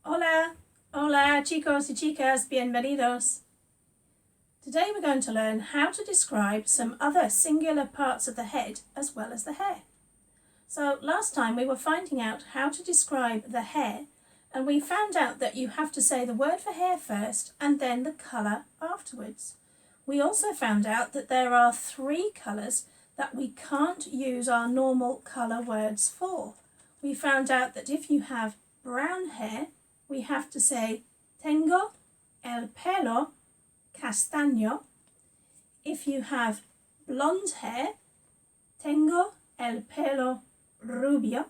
Hola, hola chicos y chicas, bienvenidos. Today we're going to learn how to describe some other singular parts of the head as well as the hair. So last time we were finding out how to describe the hair, and we found out that you have to say the word for hair first and then the colour afterwards. We also found out that there are 3 colours that we can't use our normal colour words for. We found out that if you have brown hair, we have to say tengo el pelo castaño. If you have blonde hair, tengo el pelo rubio.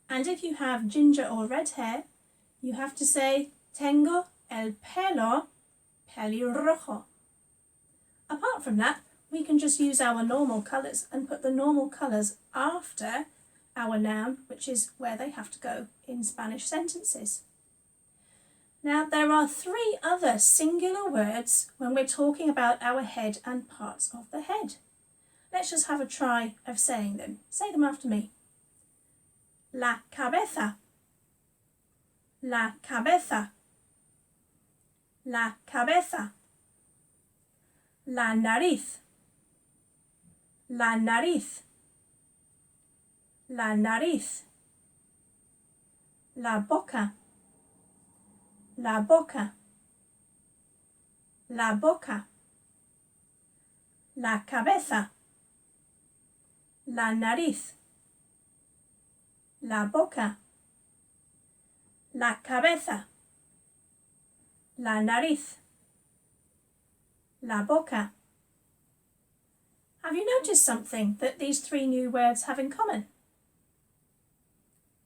And if you have ginger or red hair, you have to say tengo el pelo pelirrojo. Apart from that, we can just use our normal colours and put the normal colours after our noun, which is where they have to go in Spanish sentences. Now, there are 3 other singular words when we're talking about our head and parts of the head. Let's just have a try of saying them. Say them after me. La cabeza, la cabeza, la cabeza. La nariz, la nariz, la nariz. La boca, la boca, la boca. La cabeza, la nariz, la boca, la cabeza, la nariz, la boca. Have you noticed something that these 3 new words have in common?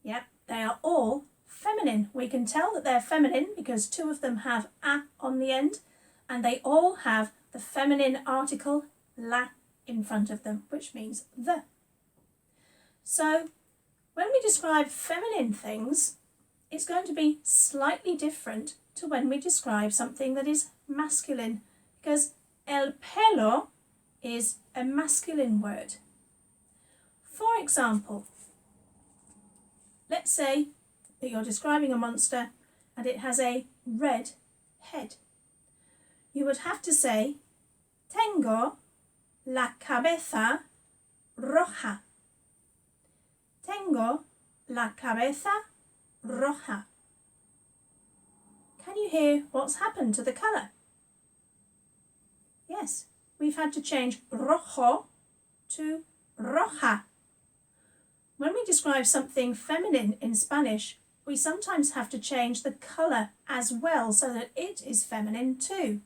Yep, they are all feminine. We can tell that they're feminine because 2 of them have a on the end, and they all have the feminine article la in front of them, which means the. So when we describe feminine things, it's going to be slightly different to when we describe something that is masculine, because el pelo is a masculine word. For example, let's say that you're describing a monster and it has a red head. You would have to say, tengo la cabeza roja. Tengo la cabeza roja. Can you hear what's happened to the colour? Yes, we've had to change rojo to roja. When we describe something feminine in Spanish, we sometimes have to change the colour as well so that it is feminine too.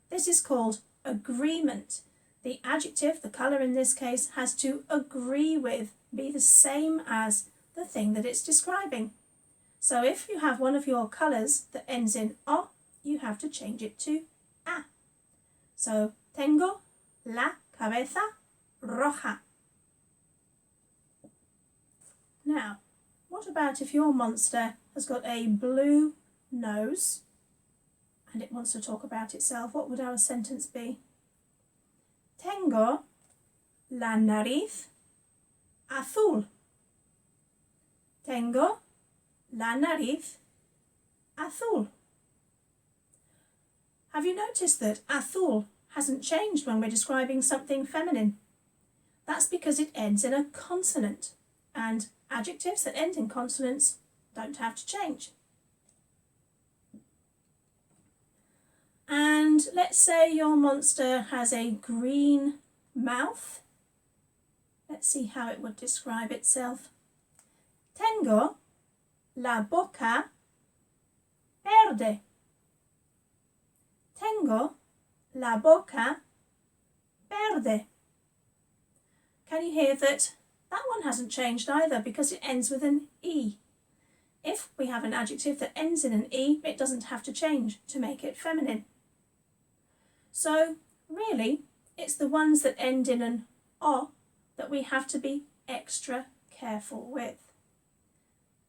This is called agreement. The adjective, the colour in this case, has to agree with, be the same as the thing that it's describing. So if you have one of your colours that ends in o, you have to change it to a. So, tengo la cabeza roja. Now, what about if your monster has got a blue nose and it wants to talk about itself? What would our sentence be? Tengo la nariz azul. Tengo la nariz azul. Have you noticed that azul hasn't changed when we're describing something feminine? That's because it ends in a consonant, and adjectives that end in consonants don't have to change. And let's say your monster has a green mouth. Let's see how it would describe itself. Tengo la boca verde. Tengo la boca verde. Can you hear that? That one hasn't changed either because it ends with an E. If we have an adjective that ends in an E, it doesn't have to change to make it feminine. So really, it's the ones that end in an O that we have to be extra careful with.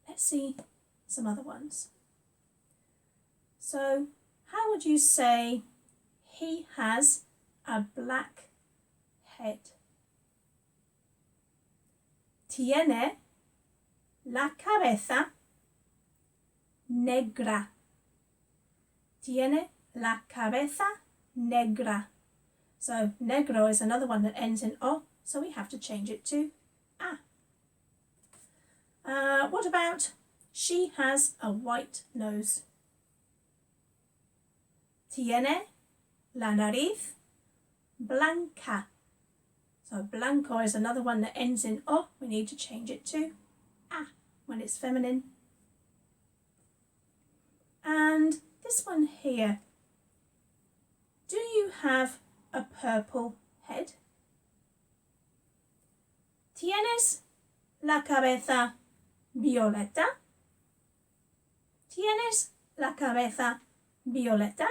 Let's see some other ones. So, how would you say he has a black head? Tiene la cabeza negra. Tiene la cabeza negra. So negro is another one that ends in O, so we have to change it to A. What about she has a white nose? Tiene la nariz blanca. So blanco is another one that ends in O. We need to change it to A when it's feminine. And this one here. Do you have a purple head? ¿Tienes la cabeza violeta? ¿Tienes la cabeza violeta?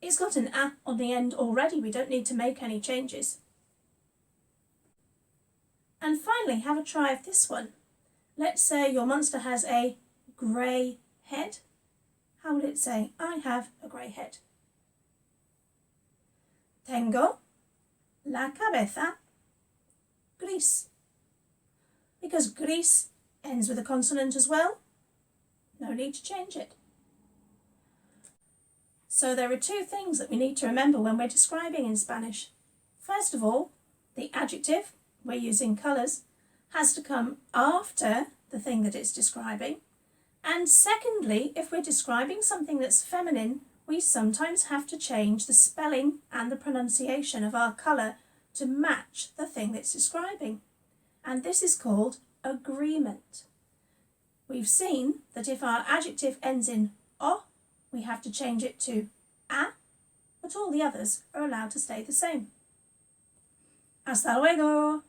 It's got an A on the end already. We don't need to make any changes. And finally, have a try of this one. Let's say your monster has a grey head. How would it say, I have a grey head? Tengo la cabeza gris. Because gris ends with a consonant as well, no need to change it. So there are two things that we need to remember when we're describing in Spanish. First of all, the adjective, we're using colours, has to come after the thing that it's describing. And secondly, if we're describing something that's feminine, we sometimes have to change the spelling and the pronunciation of our colour to match the thing that's describing. And this is called agreement. We've seen that if our adjective ends in O, we have to change it to A, but all the others are allowed to stay the same. Hasta luego!